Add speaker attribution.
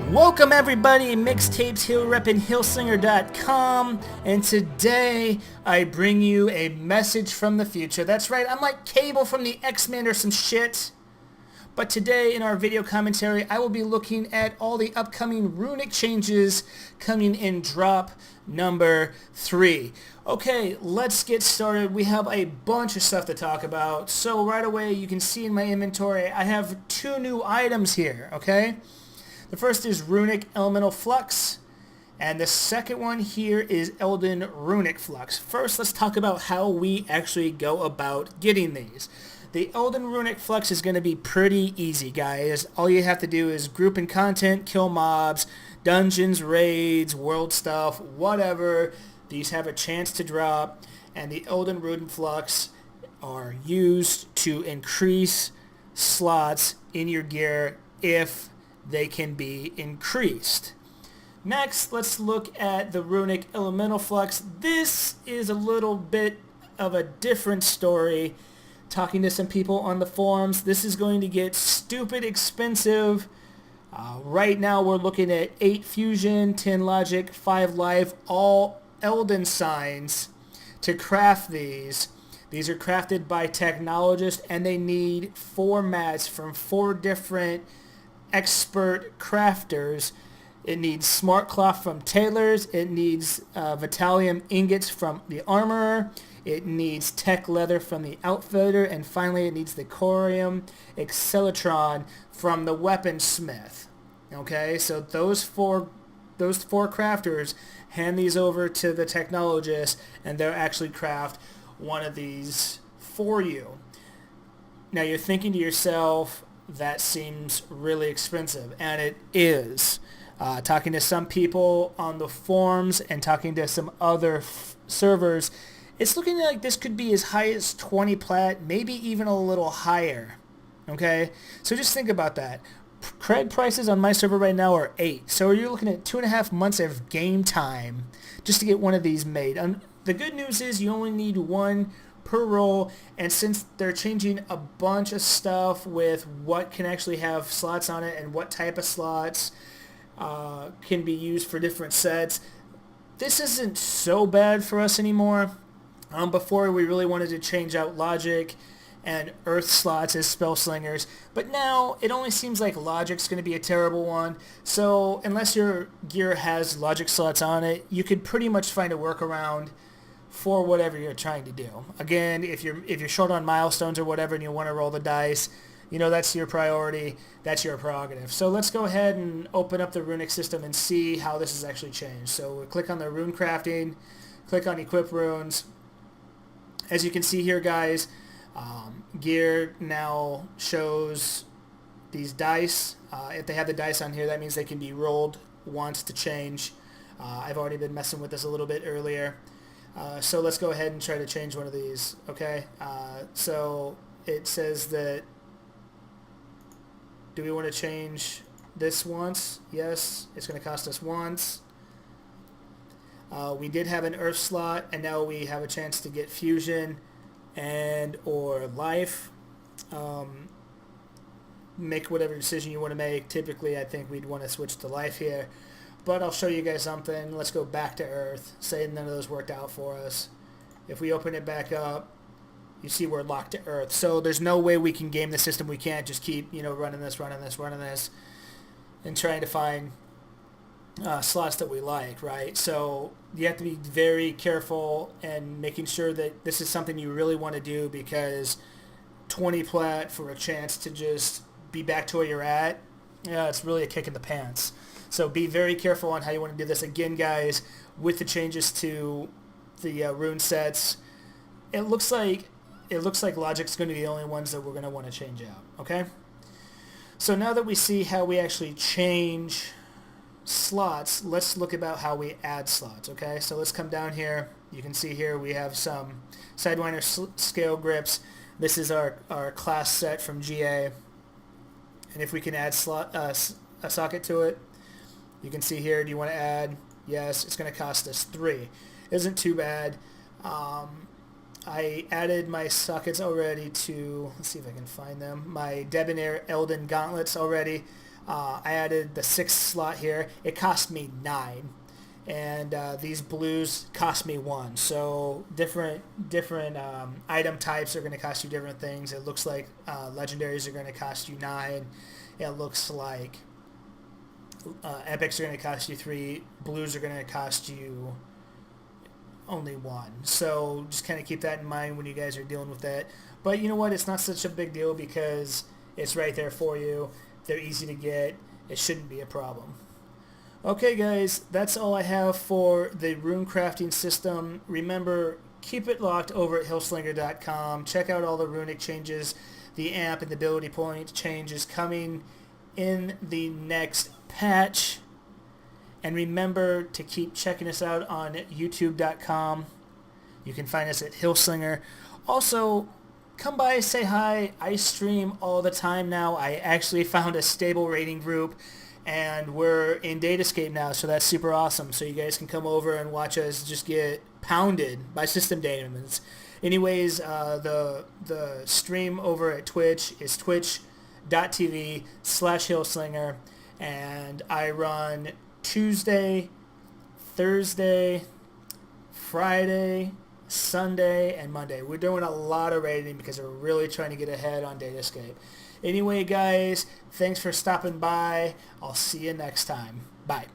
Speaker 1: Welcome everybody, Mixtapes Hill Reppin' Healslinger.com, and today I bring you a message from the future. That's right, I'm like Cable from the X-Men or some shit. But today in our video commentary, I will be looking at all the upcoming runic changes coming in drop number 3. Okay, let's get started. We have a bunch of stuff to talk about. So right away, you can see in my inventory, I have 2 new items here, okay? The first is Runic Elemental Flux, and the second one here is Elden Runic Flux. First, let's talk about how we actually go about getting these. The Elden Runic Flux is going to be pretty easy, guys. All you have to do is group in content, kill mobs, dungeons, raids, world stuff, whatever. These have a chance to drop, and the Elden Runic Flux are used to increase slots in your gear if they can be increased. Next, let's look at the Runic Elemental Flux. This is a little bit of a different story. Talking to some people on the forums, this is going to get stupid expensive. Right now we're looking at 8 fusion, 10 logic, 5 life, all Elden signs to craft these. These are crafted by technologists, and they need 4 mats from 4 different expert crafters. It needs smart cloth from tailors. It needs Vitalium ingots from the armorer. It needs tech leather from the outfitter, and finally it needs the corium excelitron from the weaponsmith. Okay, so those four crafters hand these over to the technologist, and they'll actually craft one of these for you. Now you're thinking to yourself, that seems really expensive, and it is. Talking to some people on the forums and talking to some other servers, it's looking like this could be as high as 20 plat, maybe even a little higher. Okay, so just think about that. Cred prices on my server right now are 8, so you're looking at 2.5 months of game time just to get one of these made. The good news is you only need 1 per roll, and since they're changing a bunch of stuff with what can actually have slots on it and what type of slots can be used for different sets, this isn't so bad for us anymore. Before we really wanted to change out logic and earth slots as spell slingers, but now it only seems like logic's going to be a terrible one. So unless your gear has logic slots on it, you could pretty much find a workaround for whatever you're trying to do. Again, if you're short on milestones or whatever and you want to roll the dice, that's your priority, that's your prerogative. So let's go ahead and open up the runic system and see how this has actually changed. So we'll click on the Runecrafting, click on Equip Runes. As you can see here, guys, gear now shows these dice. If they have the dice on here, that means they can be rolled once to change. I've already been messing with this a little bit earlier. So let's go ahead and try to change one of these, okay? So it says that, do we want to change this once? Yes, it's going to cost us once. We did have an earth slot, and now we have a chance to get fusion and or life. Make whatever decision you want to make. Typically, I think we'd want to switch to life here. But I'll show you guys something. Let's go back to Earth. Say none of those worked out for us. If we open it back up, you see we're locked to Earth. So there's no way we can game the system. We can't just keep, running this, and trying to find slots that we like, right? So you have to be very careful and making sure that this is something you really want to do, because 20 plat for a chance to just be back to where you're at, it's really a kick in the pants. So be very careful on how you want to do this. Again, guys, with the changes to the rune sets, it looks like logic's going to be the only ones that we're going to want to change out, okay? So now that we see how we actually change slots, let's look about how we add slots, okay? So let's come down here. You can see here we have some Sidewinder scale grips. This is our class set from GA. And if we can add a socket to it, you can see here, do you want to add? Yes, it's going to cost us 3. Isn't too bad. I added my sockets already to, let's see if I can find them, my Debonair Elden gauntlets already. I added the 6th slot here. It cost me 9. And these blues cost me 1. So different item types are going to cost you different things. It looks like legendaries are going to cost you 9. It looks like epics are going to cost you 3. Blues are going to cost you only 1. So just kind of keep that in mind when you guys are dealing with that. But you know what? It's not such a big deal because it's right there for you. They're easy to get. It shouldn't be a problem. Okay guys, that's all I have for the runecrafting system. Remember, keep it locked over at Healslinger.com. Check out all the runic changes, the amp and the ability point changes coming in the next patch. And remember to keep checking us out on YouTube.com. You can find us at Healslinger. Also, come by, say hi. I stream all the time now. I actually found a stable rating group. And we're in Datascape now, so that's super awesome. So you guys can come over and watch us just get pounded by system demons. Anyways, the stream over at Twitch is twitch.tv/Healslinger. And I run Tuesday, Thursday, Friday, Sunday, and Monday. We're doing a lot of rating because we're really trying to get ahead on Datascape. Anyway, guys, thanks for stopping by. I'll see you next time. Bye.